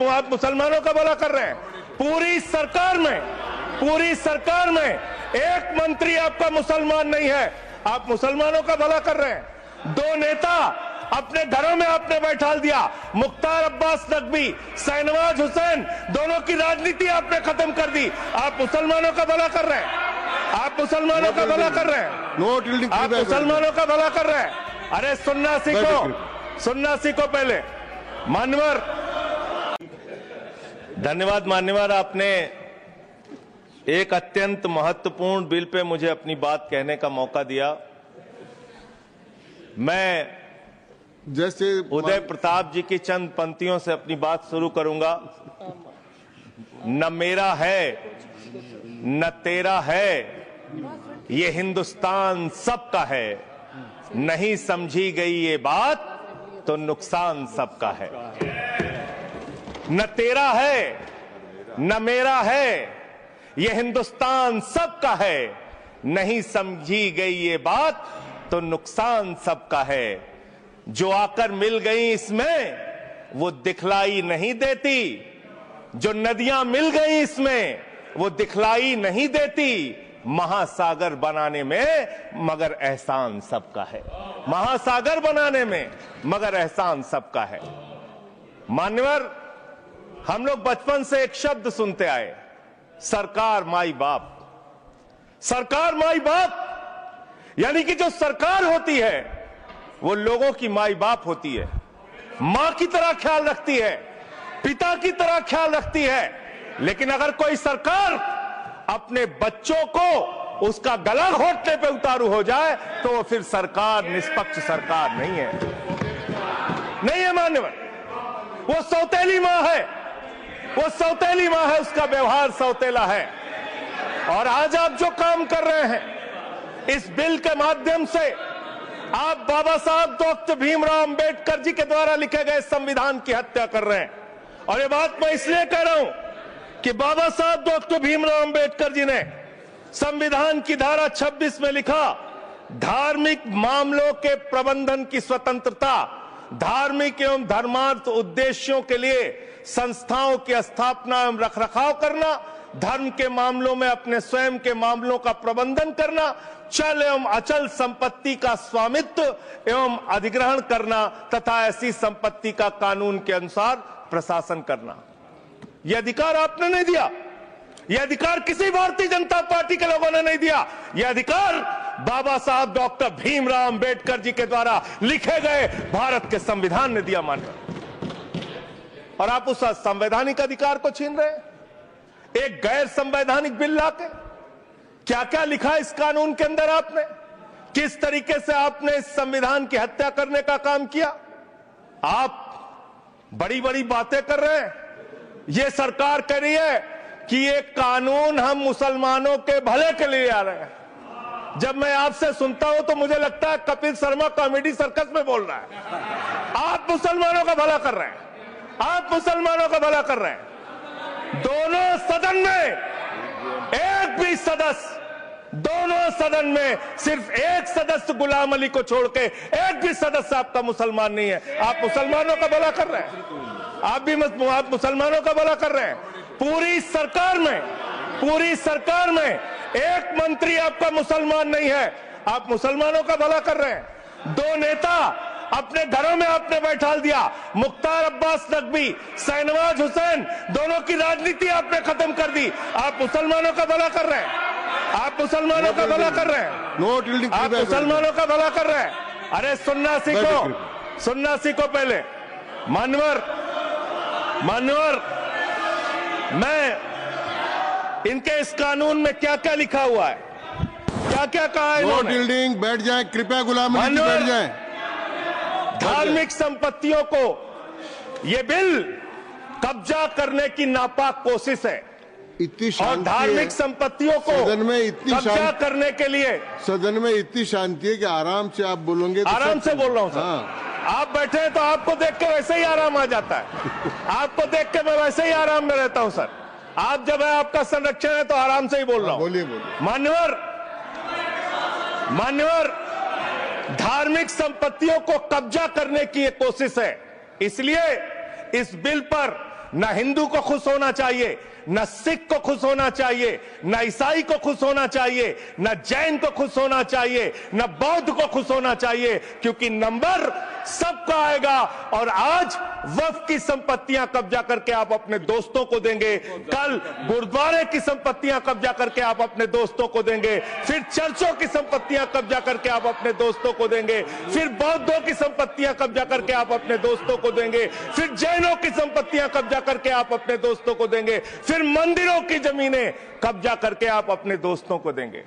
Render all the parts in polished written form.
आप मुसलमानों का भला कर रहे हैं। पूरी सरकार में एक मंत्री आपका मुसलमान नहीं है, आप मुसलमानों का भला कर रहे हैं। दो नेता अपने घरों में आपने बैठा दिया, मुख्तार अब्बास नकवी, शाहनवाज हुसैन, दोनों की राजनीति आपने खत्म कर दी। आप मुसलमानों का भला कर रहे हैं, आप मुसलमानों का भला कर रहे हैं, आप मुसलमानों का भला कर रहे हैं। अरे सुनना सीखो पहले। मान्यवर, धन्यवाद मान्यवर, आपने एक अत्यंत महत्वपूर्ण बिल पे मुझे अपनी बात कहने का मौका दिया। मैं जैसे उदय प्रताप जी की चंद पंक्तियों से अपनी बात शुरू करूंगा। न मेरा है न तेरा है, ये हिंदुस्तान सबका है, नहीं समझी गई ये बात तो नुकसान सबका है। न तेरा है न मेरा है, ये हिंदुस्तान सबका है, नहीं समझी गई ये बात तो नुकसान सबका है। जो आकर मिल गई इसमें वो दिखलाई नहीं देती, जो नदियां मिल गई इसमें वो दिखलाई नहीं देती। महासागर बनाने में मगर एहसान सबका है, महासागर बनाने में मगर एहसान सबका है। मान्यवर, हम लोग बचपन से एक शब्द सुनते आए, सरकार माई बाप। सरकार माई बाप यानी कि जो सरकार होती है वो लोगों की माई बाप होती है, मां की तरह ख्याल रखती है, पिता की तरह ख्याल रखती है। लेकिन अगर कोई सरकार अपने बच्चों को उसका गला घोटने पे उतारू हो जाए तो वो फिर सरकार निष्पक्ष सरकार नहीं है मान्यवर। वो सौतेली मां है, वो सौतेली मां है, उसका व्यवहार सौतेला है। और आज आप जो काम कर रहे हैं इस बिल के माध्यम से, आप बाबा साहब डॉक्टर भीमराव अंबेडकर जी के द्वारा लिखे गए संविधान की हत्या कर रहे हैं। और ये बात मैं इसलिए कह रहा हूं कि बाबा साहब डॉक्टर भीमराव अंबेडकर जी ने संविधान की धारा 26 में लिखा, धार्मिक मामलों के प्रबंधन की स्वतंत्रता, धार्मिक एवं धर्मार्थ उद्देश्यों के लिए संस्थाओं की स्थापना एवं रखरखाव करना, धर्म के मामलों में अपने स्वयं के मामलों का प्रबंधन करना, चल एवं अचल संपत्ति का स्वामित्व एवं अधिग्रहण करना तथा ऐसी संपत्ति का कानून के अनुसार प्रशासन करना। यह अधिकार आपने नहीं दिया, यह अधिकार किसी भारतीय जनता पार्टी के लोगों ने नहीं दिया। यह अधिकार बाबा साहब डॉक्टर भीमराव अंबेडकर जी के द्वारा लिखे गए भारत के संविधान ने दिया मानकर। और आप उस संवैधानिक अधिकार को छीन रहे हैं एक गैर संवैधानिक बिल लाके। क्या क्या लिखा इस कानून के अंदर आपने, किस तरीके से आपने इस संविधान की हत्या करने का काम किया। आप बड़ी बड़ी बातें कर रहे हैं। यह सरकार कह रही है कि ये कानून हम मुसलमानों के भले के लिए आ रहे हैं। जब मैं आपसे सुनता हूं तो मुझे लगता है कपिल शर्मा कॉमेडी सर्कस में बोल रहा है। आप मुसलमानों का भला कर रहे हैं, आप मुसलमानों का भला कर रहे हैं। दोनों सदन में एक भी सदस्य, दोनों सदन में सिर्फ एक सदस्य गुलाम अली को छोड़ के एक भी सदस्य आपका मुसलमान नहीं है। आप मुसलमानों का भला कर रहे हैं, आप मुसलमानों का भला कर रहे हैं। पूरी सरकार में एक मंत्री आपका मुसलमान नहीं है, आप मुसलमानों का भला कर रहे हैं। दो नेता अपने घरों में आपने बैठा दिया, मुख्तार अब्बास नकवी, शाहनवाज हुसैन, दोनों की राजनीति आपने खत्म कर दी। आप मुसलमानों का भला कर रहे हैं, आप मुसलमानों का भला कर रहे हैं, आप मुसलमानों का भला कर रहे हैं। अरे सुनना सीखो पहले। मान्यवर, मैं इनके इस कानून में क्या क्या लिखा हुआ है, क्या क्या कहा है इन्होंने। बैठ जाए कृपया, गुलाम अली जी बैठ जाए। धार्मिक संपत्तियों को यह बिल कब्जा करने की नापाक कोशिश है। इतनी और धार्मिक संपत्तियों को सदन में इतनी कब्जा करने के लिए सदन में इतनी शांति है कि आराम से आप बोलोगे तो आराम से बोल रहा हूं सर। हाँ। आप बैठे हैं तो आपको देख के वैसे ही आराम आ जाता है। आपको देख के मैं वैसे ही आराम में रहता हूं सर। आप जब है आपका संरक्षण है तो आराम से ही बोल रहा हूं। बोलिए। मान्यवर, धार्मिक संपत्तियों को कब्जा करने की एक कोशिश है, इसलिए इस बिल पर न हिंदू को खुश होना चाहिए, न सिख को खुश होना चाहिए, न ईसाई को खुश होना चाहिए, न जैन को खुश होना चाहिए, न बौद्ध को खुश होना चाहिए, क्योंकि नंबर सबका आएगा। और आज वक्फ की संपत्तियां कब्जा करके आप अपने दोस्तों को देंगे, कल गुरुद्वारे की संपत्तियां कब्जा करके आप अपने दोस्तों को देंगे, फिर चर्चों की संपत्तियां कब्जा करके आप अपने दोस्तों को देंगे, फिर बौद्धों की संपत्तियां कब्जा करके आप अपने दोस्तों को देंगे, फिर जैनों की संपत्तियां कब्जा करके आप अपने दोस्तों को देंगे, फिर मंदिरों की जमीनें कब्जा करके आप अपने दोस्तों को देंगे।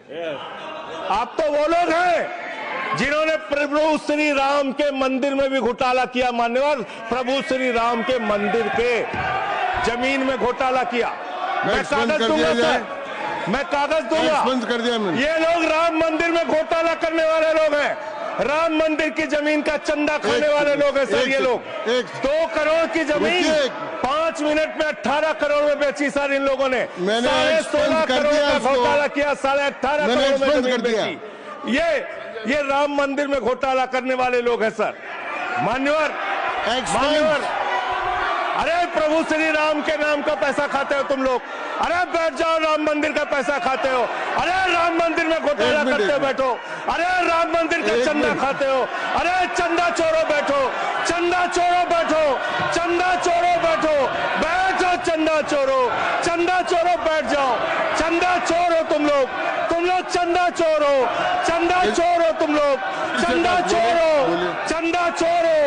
आप तो वो लोग हैं जिन्होंने प्रभु श्री राम के मंदिर में भी घोटाला किया। मान्यवर, प्रभु श्री राम के मंदिर के जमीन में घोटाला किया। मैं कागज दूंगा सर, मैं कागज दूंगा। कर दिया मैंने। ये लोग राम मंदिर में घोटाला करने वाले लोग हैं, राम मंदिर की जमीन का चंदा खाने वाले लोग हैं सर। ये लोग 2 करोड़ की जमीन 5 मिनट में 18 करोड़ में बेची सर इन लोगों ने। 16.5 करोड़ का घोटाला किया, 18.5 करोड़ में जमीन बेची। ये राम मंदिर में घोटाला करने वाले लोग हैं सर। मान्यवर, अरे प्रभु श्री राम के नाम का पैसा खाते हो तुम लोग। अरे बैठ जाओ, राम मंदिर का पैसा खाते हो। अरे राम मंदिर में घोटाला करते हो, बैठो। अरे राम मंदिर का चंदा खाते हो। अरे चंदा चोरो बैठो, चंदा चोरो बैठो, चंदा चोरो बैठो, बैठो चंदा चोरो, चंदा चोरो बैठ जाओ। चंदा चोर हो तुम लोग चंदा चोर हो, चंदा चोर हो तुम लोग, चंदा चोरो, चंदा चोरो,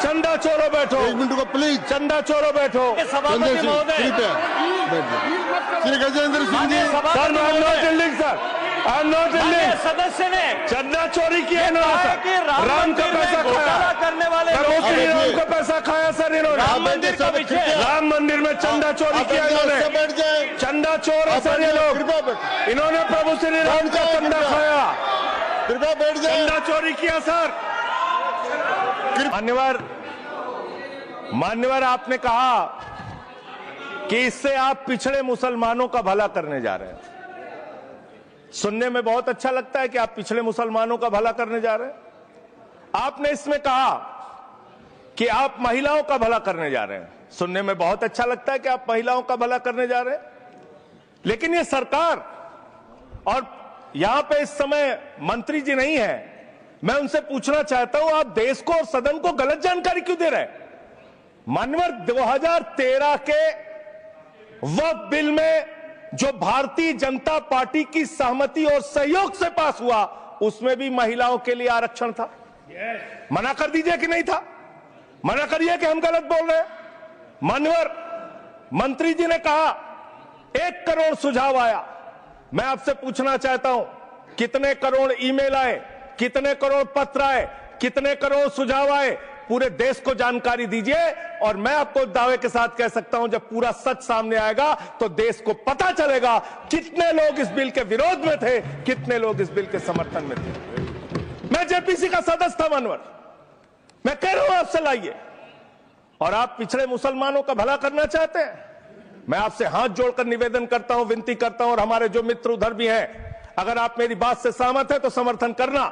चंदा चोरो बैठो। 1 मिनट को प्लीज। चंदा चोरो बैठो। सभापति महोदय, Shri Gajendra Singh ji. Sir, I am not illegal sir, I am not illegal. सदस्य ने चंदा चोरी किया इन्होंने सर, राम का पैसा खाया करने वाले राम का पैसा खाया सर इन्होंने। राम मंदिर का विषय, राम मंदिर में चंदा चोरी किया इन्होंने। चंदा चोर है सर ये लोग। इन्होंने प्रभु श्री राम का चंदा खाया, कृपया बैठ जाए। चंदा चोरी किया सर। मान्यवर, आपने कहा कि इससे आप पिछड़े मुसलमानों का भला करने जा रहे हैं। सुनने में बहुत अच्छा लगता है कि आप पिछड़े मुसलमानों का भला करने जा रहे हैं। आपने इसमें कहा कि आप महिलाओं का भला करने जा रहे हैं। सुनने में बहुत अच्छा लगता है कि आप महिलाओं का भला करने जा रहे हैं, लेकिन ये सरकार और यहां पे इस समय मंत्री जी नहीं है, मैं उनसे पूछना चाहता हूं, आप देश को और सदन को गलत जानकारी क्यों दे रहे हैं? मान्यवर, 2013 के वक्फ बिल में जो भारतीय जनता पार्टी की सहमति और सहयोग से पास हुआ, उसमें भी महिलाओं के लिए आरक्षण था। मना कर दीजिए कि नहीं था, मना करिए कि हम गलत बोल रहे हैं। मान्यवर, मंत्री जी ने कहा 1 करोड़ सुझाव आया। मैं आपसे पूछना चाहता हूं, कितने करोड़ ईमेल आए, कितने करोड़ पत्र आए, कितने करोड़ सुझाव आए? पूरे देश को जानकारी दीजिए, और मैं आपको दावे के साथ कह सकता हूं, जब पूरा सच सामने आएगा तो देश को पता चलेगा कितने लोग इस बिल के विरोध में थे, कितने लोग इस बिल के समर्थन में थे। मैं जेपीसी का सदस्य था मानवर, मैं कह रहा हूं आपसे लाइए। और आप पिछड़े मुसलमानों का भला करना चाहते हैं, मैं आपसे हाथ जोड़कर निवेदन करता हूं, विनती करता हूं, और हमारे जो मित्र उधर भी हैं, अगर आप मेरी बात से सहमत है तो समर्थन करना।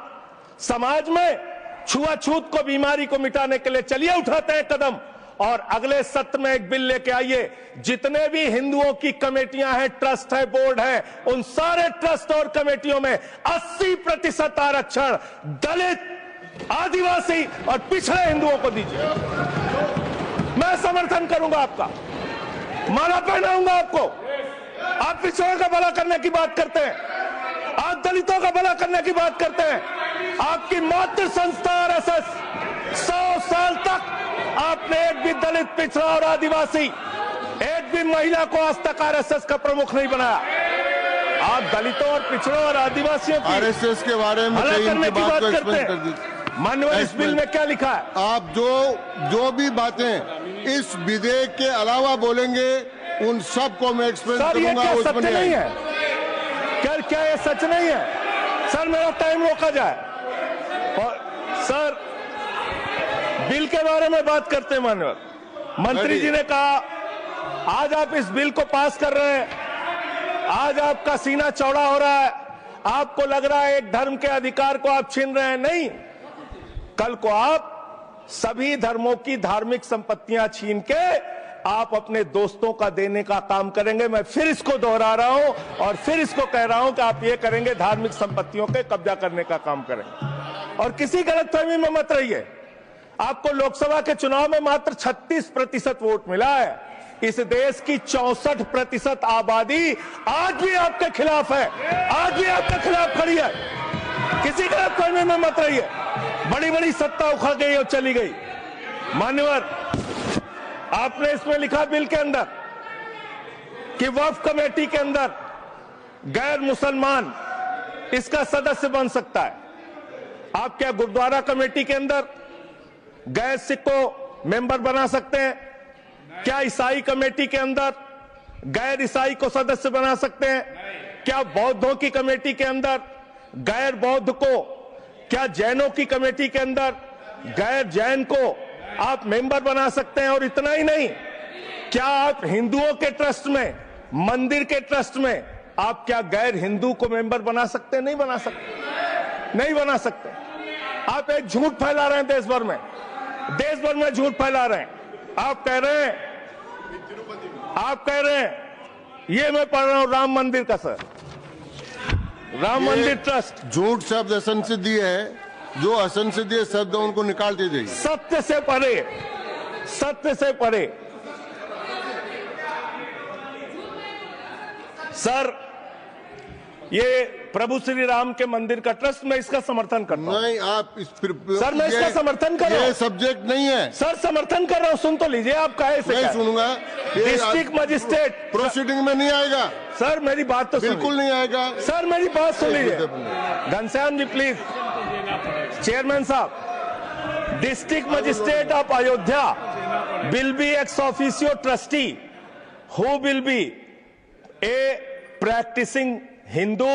समाज में छुआछूत को, बीमारी को मिटाने के लिए चलिए उठाते हैं कदम, और अगले सत्र में एक बिल लेके आइए। जितने भी हिंदुओं की कमेटियां हैं, ट्रस्ट है, बोर्ड है, उन सारे ट्रस्ट और कमेटियों में 80% आरक्षण दलित, आदिवासी और पिछड़े हिंदुओं को दीजिए। मैं समर्थन करूंगा आपका, माला पहनाऊंगा आपको। आप पिछड़ों का भला करने की बात करते हैं, आप दलितों का भला करने की बात करते हैं। आपकी मातृ संस्था आरएसएस 100 साल तक आपने एक भी दलित, पिछड़ा और आदिवासी, एक भी महिला को आज तक आरएसएस का प्रमुख नहीं बनाया। आप दलितों और पिछड़ों और आदिवासियों की आरएसएस के बारे में भला करने की बात करते कर हैं। माननीय, इस बिल में क्या लिखा है? आप जो भी बातें इस विधेयक के अलावा बोलेंगे, उन सबको मैं एक्सप्लेन करूंगा। क्या सच नहीं है? क्या ये सच नहीं है? सर, मेरा टाइम रोका जाए। और सर, बिल के बारे में बात करते हैं। माननीय मंत्री जी ने कहा आज आप इस बिल को पास कर रहे हैं, आज आपका सीना चौड़ा हो रहा है, आपको लग रहा है एक धर्म के अधिकार को आप छीन रहे हैं। नहीं, कल को आप सभी धर्मों की धार्मिक संपत्तियां छीन के आप अपने दोस्तों का देने का काम करेंगे। मैं फिर इसको दोहरा रहा हूं और फिर इसको कह रहा हूं कि आप ये करेंगे, धार्मिक संपत्तियों के कब्जा करने का काम करेंगे। और किसी गलतफहमी में मत रहिए। आपको लोकसभा के चुनाव में मात्र 36% वोट मिला है। इस देश की 64% आबादी आज भी आपके खिलाफ है, आज भी आपके खिलाफ खड़ी है। किसी गलतफहमी में मत रहिए। बड़ी बड़ी सत्ता उखड़ गई और चली गई। मान्यवर, आपने इसमें लिखा बिल के अंदर कि वक्फ कमेटी के अंदर गैर मुसलमान इसका सदस्य बन सकता है। आप क्या गुरुद्वारा कमेटी के अंदर गैर सिख को मेंबर बना सकते हैं? क्या ईसाई कमेटी के अंदर गैर ईसाई को सदस्य बना सकते हैं? क्या बौद्धों की कमेटी के अंदर गैर बौद्ध को, क्या जैनों की कमेटी के अंदर गैर जैन को आप मेंबर बना सकते हैं? और इतना ही नहीं, क्या आप हिंदुओं के ट्रस्ट में, मंदिर के ट्रस्ट में आप क्या गैर हिंदू को मेंबर बना सकते हैं? नहीं बना सकते, नहीं बना सकते। आप एक झूठ फैला रहे हैं देश भर में, देश भर में झूठ फैला रहे हैं। आप कह रहे हैं ये मैं पढ़ रहा हूं राम मंदिर का, सर, राम मंदिर ट्रस्ट। झूठ शब्द असंसदीय है, जो असंसदीय शब्द है उनको निकाल दीजिए। सत्य से परे, सत्य से परे। सर, ये प्रभु श्री राम के मंदिर का ट्रस्ट, मैं इसका समर्थन करता हूं। नहीं, आप सर, मैं इसका समर्थन कर रहा हूं। ये सब्जेक्ट नहीं है सर, समर्थन कर रहा हूं। सुन तो लीजिए, आप कहे से नहीं सुनूंगा। डिस्ट्रिक्ट मजिस्ट्रेट प्रोसीडिंग में नहीं आएगा सर, मेरी बात तो बिल्कुल नहीं आएगा। सर, मेरी बात सुन लीजिए। घनश्याम जी प्लीज, चेयरमैन साहब, district magistrate of Ayodhya will be ex officio trustee who will be a practicing Hindu.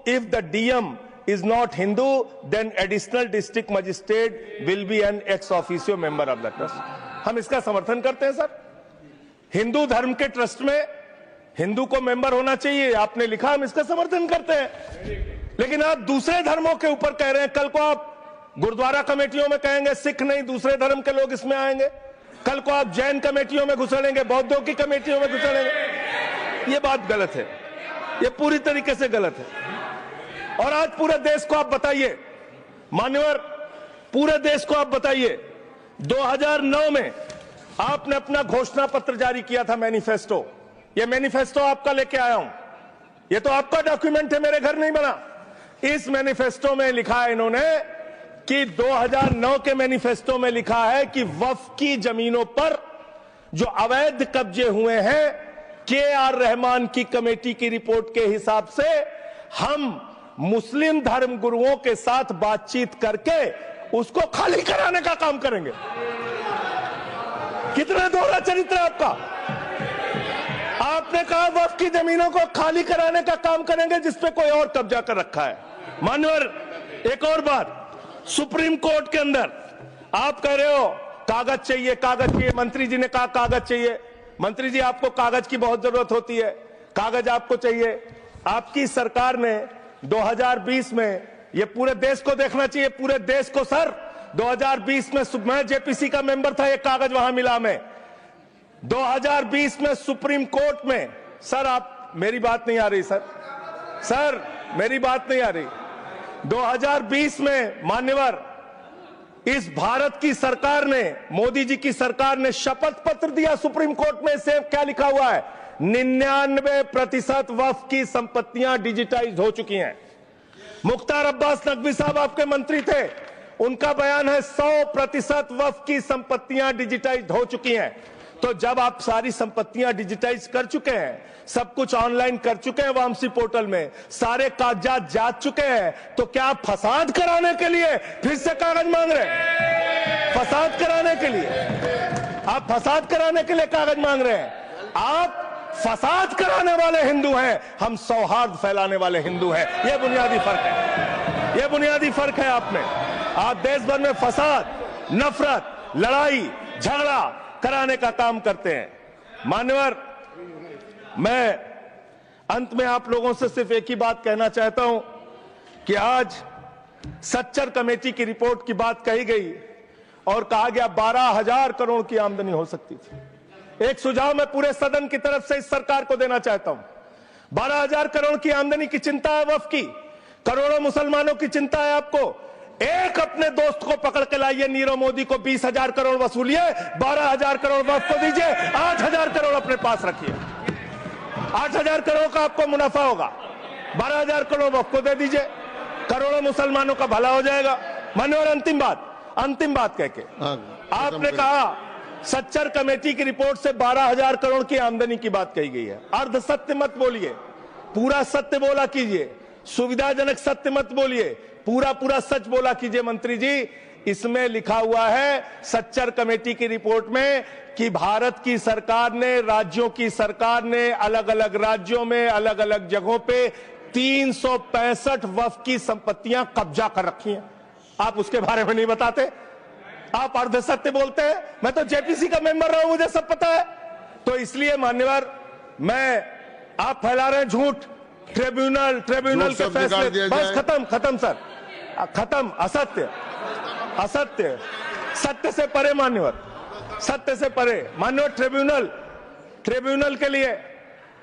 If the DM is not Hindu, then additional district magistrate will be an ex officio member of the trust. हम इसका समर्थन करते हैं sir. Hindu धर्म के trust में हिंदू को member होना चाहिए, आपने लिखा, हम इसका समर्थन करते हैं। लेकिन आप दूसरे धर्मों के ऊपर कह रहे हैं। कल को आप गुरुद्वारा कमेटियों में कहेंगे सिख नहीं, दूसरे धर्म के लोग इसमें आएंगे। कल को आप जैन कमेटियों में घुसेड़ेंगे, बौद्धों की कमेटियों में घुसेड़ेंगे। ये बात गलत है, ये पूरी तरीके से गलत है। और आज पूरे देश को आप बताइए, मान्यवर, पूरे देश को आप बताइए, 2009 में आपने अपना घोषणा पत्र जारी किया था, मैनिफेस्टो। ये मैनिफेस्टो आपका लेके आया हूं, ये तो आपका डॉक्यूमेंट है, मेरे घर नहीं बना। इस मैनिफेस्टो में लिखा है इन्होंने कि 2009 के मैनिफेस्टो में लिखा है कि वक्फ की जमीनों पर जो अवैध कब्जे हुए हैं, के.आर. रहमान की कमेटी की रिपोर्ट के हिसाब से हम मुस्लिम धर्म गुरुओं के साथ बातचीत करके उसको खाली कराने का काम करेंगे। कितना दोहरा चरित्र है आपका। आपने कहा वक्फ की जमीनों को खाली कराने का काम करेंगे जिसपे कोई और कब्जा कर रखा है। मान्यवर, एक और बात, सुप्रीम कोर्ट के अंदर आप कह रहे हो कागज चाहिए, कागज चाहिए। मंत्री जी ने कहा कागज चाहिए। मंत्री जी, आपको कागज की बहुत जरूरत होती है, कागज आपको चाहिए। आपकी सरकार ने 2020 में, ये पूरे देश को देखना चाहिए, पूरे देश को सर, 2020 में मैं जेपीसी का मेंबर था, ये कागज वहां मिला मैं 2020 में सुप्रीम कोर्ट में। सर, आप, मेरी बात नहीं आ रही सर, सर मेरी बात नहीं आ रही। 2020 में मान्यवर, इस भारत की सरकार ने, मोदी जी की सरकार ने शपथ पत्र दिया सुप्रीम कोर्ट में। से क्या लिखा हुआ है? 99% वक्फ की संपत्तियां डिजिटाइज हो चुकी हैं। मुख्तार अब्बास नकवी साहब आपके मंत्री थे, उनका बयान है 100% वक्फ की संपत्तियां डिजिटाइज हो चुकी हैं। तो जब आप सारी संपत्तियां डिजिटाइज कर चुके हैं, सब कुछ ऑनलाइन कर चुके हैं वामसी पोर्टल में, सारे कागजात जांच चुके हैं, तो क्या आप फसाद कराने के लिए फिर से कागज मांग रहे हैं? फसाद कराने के लिए, आप फसाद कराने के लिए कागज मांग रहे हैं। आप फसाद कराने वाले हिंदू हैं, हम सौहार्द फैलाने वाले हिंदू हैं। यह बुनियादी फर्क है, यह बुनियादी फर्क है। आप देश भर में फसाद, नफरत, लड़ाई, झगड़ा कराने का काम करते हैं। मान्यवर, मैं अंत में आप लोगों से सिर्फ एक ही बात कहना चाहता हूं कि आज सच्चर कमेटी की रिपोर्ट की बात कही गई और कहा गया 12,000 करोड़ की आमदनी हो सकती थी। एक सुझाव मैं पूरे सदन की तरफ से इस सरकार को देना चाहता हूं। 12,000 करोड़ की आमदनी की चिंता है वक्फ की, करोड़ों मुसलमानों की चिंता है आपको। एक अपने दोस्त को पकड़ के लाइए, नीरव मोदी को 20,000 करोड़ वसूलिए, 12,000 करोड़ वक्फ को दीजिए, 8,000 करोड़ अपने पास रखिए। 8,000 करोड़ का आपको मुनाफा होगा, 12,000 करोड़ वक्फ को दे दीजिए, करोड़ों मुसलमानों का भला हो जाएगा। मान्यवर अंतिम बात कह के आपने कहा सच्चर कमेटी की रिपोर्ट से 12,000 करोड़ की आमदनी की बात कही गई है। अर्ध सत्य मत बोलिए, पूरा सत्य बोला कीजिए, सुविधाजनक सत्य मत बोलिए, पूरा सच बोला कीजिए। मंत्री जी, इसमें लिखा हुआ है सच्चर कमेटी की रिपोर्ट में कि भारत की सरकार ने, राज्यों की सरकार ने अलग अलग राज्यों में अलग अलग जगहों पे 365 वक्फ की संपत्तियां कब्जा कर रखी हैं। आप उसके बारे में नहीं बताते, आप अर्ध सत्य बोलते हैं। मैं तो जेपीसी का मेंबर रहा हूं, मुझे सब पता है। तो इसलिए मान्यवर, आप फैला रहे हैं झूठ, ट्रिब्यूनल के फैसले, बस खत्म सर, खत्म। असत्य, सत्य से परे मान्यवर, सत्य से परे मान्यवर।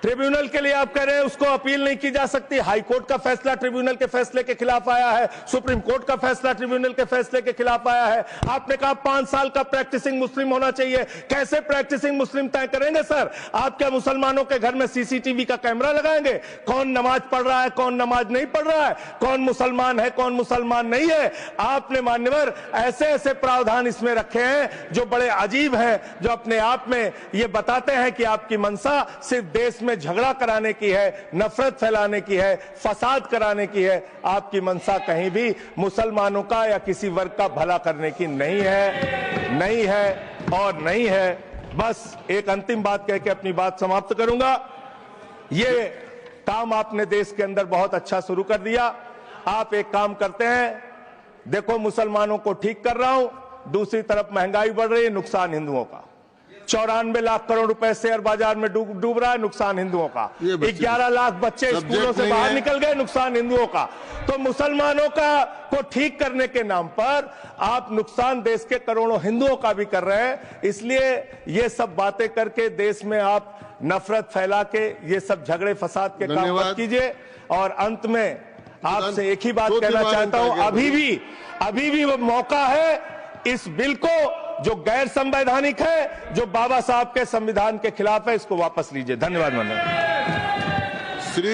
ट्रिब्यूनल के लिए आप कह रहे हैं उसको अपील नहीं की जा सकती। हाई कोर्ट का फैसला ट्रिब्यूनल के फैसले के खिलाफ आया है, सुप्रीम कोर्ट का फैसला ट्रिब्यूनल के फैसले के खिलाफ आया है। आपने कहा 5 साल का प्रैक्टिसिंग मुस्लिम होना चाहिए। कैसे प्रैक्टिसिंग मुस्लिम तय करेंगे सर? आप क्या मुसलमानों के घर में सीसीटीवी का कैमरा लगाएंगे? कौन नमाज पढ़ रहा है, कौन नमाज नहीं पढ़ रहा है, कौन मुसलमान है, कौन मुसलमान नहीं है? आपने मान्यवर ऐसे प्रावधान इसमें रखे हैं जो बड़े अजीब हैं, जो अपने आप में ये बताते हैं कि आपकी मंशा सिर्फ देश में झगड़ा कराने की है, नफरत फैलाने की है, फसाद कराने की है। आपकी मंशा कहीं भी मुसलमानों का या किसी वर्ग का भला करने की नहीं है। बस एक अंतिम बात कह के अपनी बात समाप्त करूंगा। ये काम आपने देश के अंदर बहुत अच्छा शुरू कर दिया। आप एक काम करते हैं, देखो मुसलमानों को ठीक कर रहा हूं, दूसरी तरफ महंगाई बढ़ रही है, नुकसान हिंदुओं का। 94 लाख करोड़ रुपए शेयर बाजार में डूब रहा है, नुकसान हिंदुओं का। 11 लाख बच्चे स्कूलों से बाहर निकल गए, नुकसान हिंदुओं का। तो मुसलमानों को ठीक करने के नाम पर आप नुकसान देश के करोड़ों हिंदुओं का भी कर रहे हैं। इसलिए ये सब बातें करके देश में आप नफरत फैला के ये सब झगड़े फसाद के काम मत कीजिए। और अंत में आपसे एक ही बात कहना चाहता हूं, अभी भी वो मौका है इस बिल को जो गैर संवैधानिक है, जो बाबा साहब के संविधान के खिलाफ है, इसको वापस लीजिए। धन्यवाद। श्री